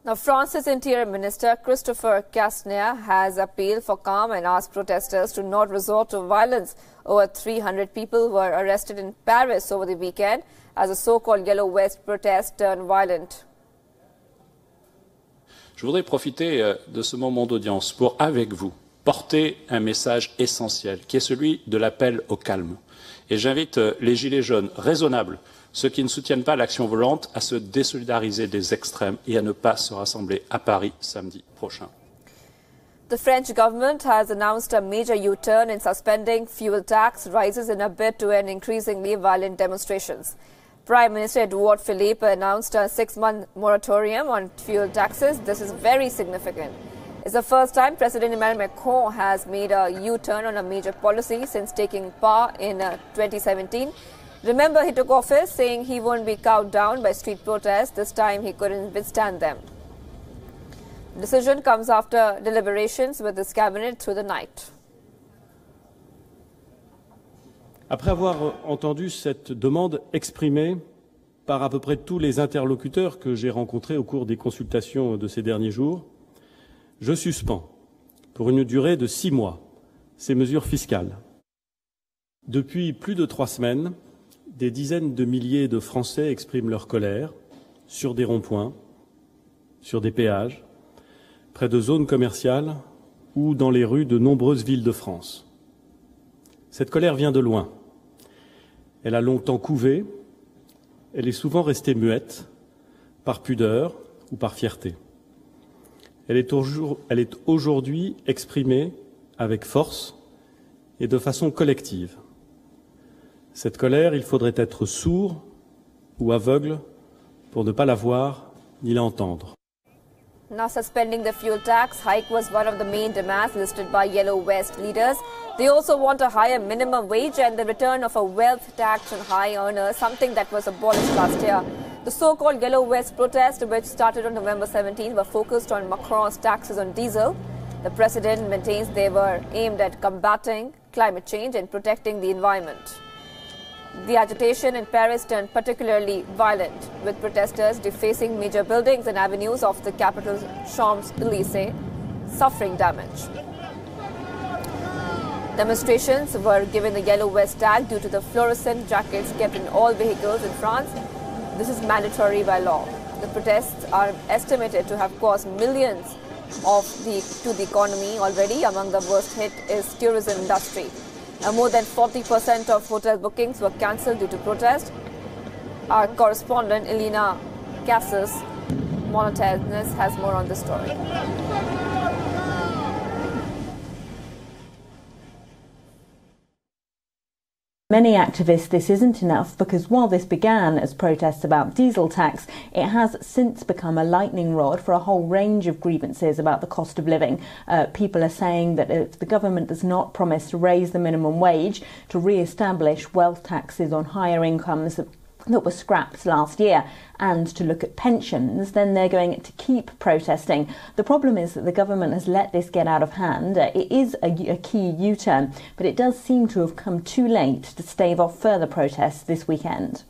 Now, France's Interior Minister Christopher Castaner has appealed for calm and asked protesters to not resort to violence. Over 300 people were arrested in Paris over the weekend as a so-called Yellow Vest protest turned violent. Je voudrais profiter de ce moment d'audience pour, avec vous, porter un message essentiel, qui est celui de l'appel au calme. Et j'invite les Gilets jaunes raisonnables, ceux qui ne soutiennent pas l'action violente, à se désolidariser des extrêmes et à ne pas se rassembler à Paris samedi prochain. The French government has announced a major U-turn in suspending fuel tax rises in a bid to end increasingly violent demonstrations. Prime Minister Edouard Philippe announced a 6-month moratorium on fuel taxes. This is very significant. It's the first time President Emmanuel Macron has made a U-turn on a major policy since taking power in 2017. Remember, he took office saying he won't be cowed down by street protests. This time he couldn't withstand them. The decision comes after deliberations with his cabinet through the night. Après avoir entendu cette demande exprimée par à peu près tous les interlocuteurs que j'ai rencontrés au cours des consultations de ces derniers jours, je suspends, pour une durée de 6 mois, ces mesures fiscales. Depuis plus de 3 semaines, des dizaines de milliers de Français expriment leur colère sur des ronds-points, sur des péages, près de zones commerciales ou dans les rues de nombreuses villes de France. Cette colère vient de loin. Elle a longtemps couvé, elle est souvent restée muette, par pudeur ou par fierté. Elle est aujourd'hui exprimée avec force et de façon collective. Cette colère, il faudrait être sourd ou aveugle pour ne pas la voir ni l'entendre. Now, suspending the fuel tax hike was one of the main demands listed by Yellow Vest leaders. They also want a higher minimum wage and the return of a wealth tax on high earners, something that was abolished last year. The so-called Yellow Vest protests, which started on November 17, were focused on Macron's taxes on diesel. The president maintains they were aimed at combating climate change and protecting the environment. The agitation in Paris turned particularly violent, with protesters defacing major buildings and avenues of the capital's Champs-Élysées, suffering damage. Demonstrations were given the Yellow Vest tag due to the fluorescent jackets kept in all vehicles in France. This is mandatory by law. The protests are estimated to have cost millions to the economy already. Among the worst hit is tourism industry. More than 40% of hotel bookings were cancelled due to protest. Our correspondent Elena Casas Montanes has more on the story. Many activists, this isn't enough because while this began as protests about diesel tax, it has since become a lightning rod for a whole range of grievances about the cost of living. People are saying that if the government does not promise to raise the minimum wage, to re-establish wealth taxes on higher incomes that were scrapped last year, and to look at pensions, then they're going to keep protesting. The problem is that the government has let this get out of hand. It is a key U-turn, but it does seem to have come too late to stave off further protests this weekend.